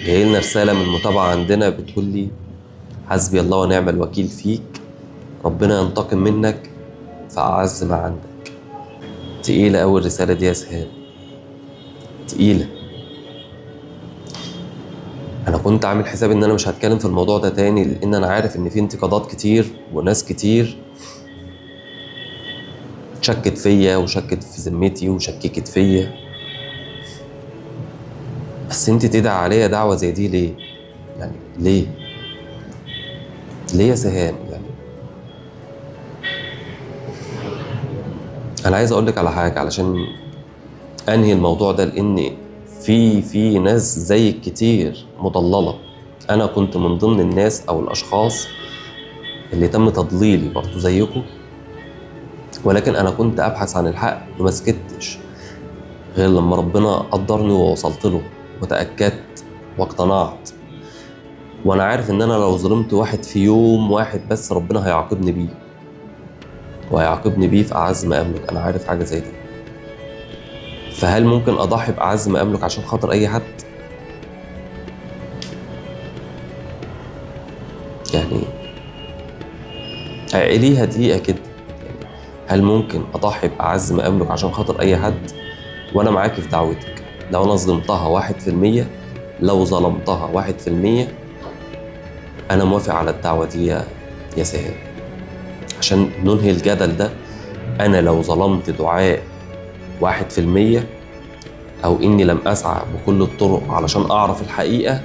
جاي لنا رسالة من متابعة عندنا بتقول لي: حسبي الله ونعم الوكيل فيك، ربنا ينتقم منك فأعز ما عندك. تقيلة أوي الرسالة دي يا سهام، تقيلة. أنا كنت عامل حساب إن أنا مش هتكلم في الموضوع ده تاني، لأن أنا عارف إن في انتقادات كتير وناس كتير شكت فيا وشكت في ذمتي وشككت فيا. بس انت تدعي عليا دعوة زي دي ليه؟ يعني ليه؟ ليه يا سهام؟ يعني أنا عايز أقولك على حاجة علشان أنهي الموضوع ده، لأن في ناس زيك كتير مضللة. أنا كنت من ضمن الناس أو الأشخاص اللي تم تضليلي برضه زيكم، ولكن أنا كنت أبحث عن الحق وما سكتش غير لما ربنا قدرني ووصلت له وتأكدت واقتنعت. وأنا عارف إن أنا لو ظلمت واحد في يوم واحد بس ربنا هيعاقبني بيه، وهيعاقبني بيه في أعز ما أملك. أنا عارف حاجة زي دي. فهل ممكن أضحي بأعز ما أملك عشان خاطر أي حد؟ يعني اعقليها دقيقة كده. هل ممكن أضحي بأعز ما أملك عشان خاطر أي حد؟ وأنا معاكي في دعوتك. لو أنا ظلمتها 1%، لو ظلمتها 1%، أنا موافق على الدعوة دي يا سهام. عشان ننهي الجدل ده، أنا لو ظلمت دعاء 1%، أو إني لم أسعى بكل الطرق علشان أعرف الحقيقة،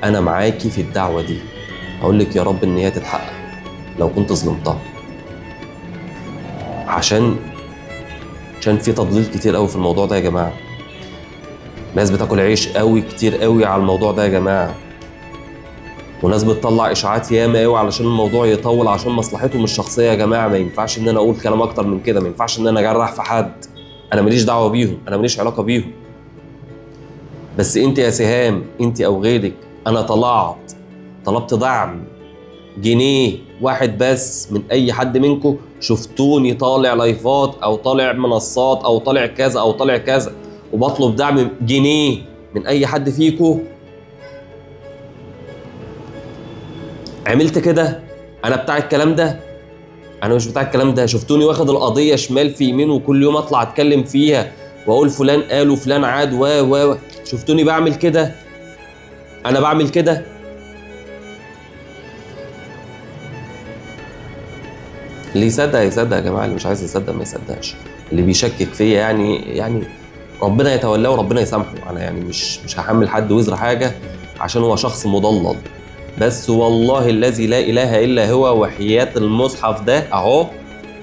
أنا معاكي في الدعوة دي. هقولك يا رب إن هي تتحقق لو كنت ظلمتها، عشان في تضليل كتير قوي في الموضوع ده يا جماعة. ناس بتاكل عيش قوي كتير قوي على الموضوع ده يا جماعة، وناس بتطلع اشاعات ياما قوي علشان الموضوع يطول عشان مصلحتهم الشخصية. يا جماعة ما ينفعش ان انا اقول كلام اكتر من كده، ما ينفعش ان انا اجرح في حد. انا ماليش دعوة بيهم، انا ماليش علاقة بيهم. بس انت يا سهام، انت او غيرك، انا طلبت دعم جنيه واحد بس من اي حد منكم شفتوني طالع لايفات او طالع منصات او طالع كذا او طالع كذا وبطلب دعم جنيه من اي حد فيكم؟ عملت كده؟ انا بتاع الكلام ده؟ انا مش بتاع الكلام ده. شفتوني واخد القضيه شمال في يمين، وكل يوم اطلع اتكلم فيها واقول فلان قال وفلان عاد و شفتوني بعمل كده؟ انا بعمل كده؟ اللي يصدق يصدق يا جماعه، اللي مش عايز يصدق ما يصدقش. اللي بيشكك فيا يعني ربنا يتولاه وربنا يسامحه. انا يعني مش هحمل حد وزر حاجه عشان هو شخص مضلل. بس والله الذي لا اله الا هو، وحياة المصحف ده اهو،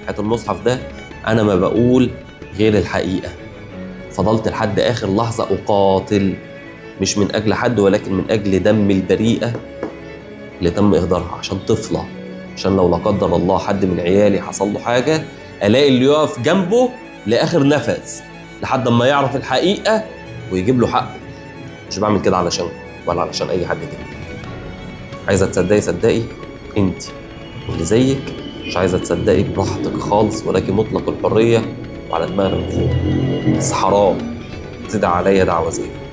حياة المصحف ده، انا ما بقول غير الحقيقه. فضلت لحد اخر لحظه اقاتل، مش من اجل حد ولكن من اجل دم البريئه اللي تم اهدارها، عشان طفله، عشان لو لا قدر الله حد من عيالي حصل له حاجه الاقي اللي يقف جنبه لاخر نفس لحد ما يعرف الحقيقه ويجيب له حقه. مش بعمل كده علشان ولا علشان اي حد تاني. عايزه تصدقي صدقي انت واللي زيك، مش عايزه تصدقي براحتك خالص، ولكن مطلق الحريه وعلى دماغنا من فوق. بس حرام تدعي عليا دعوه زي دي.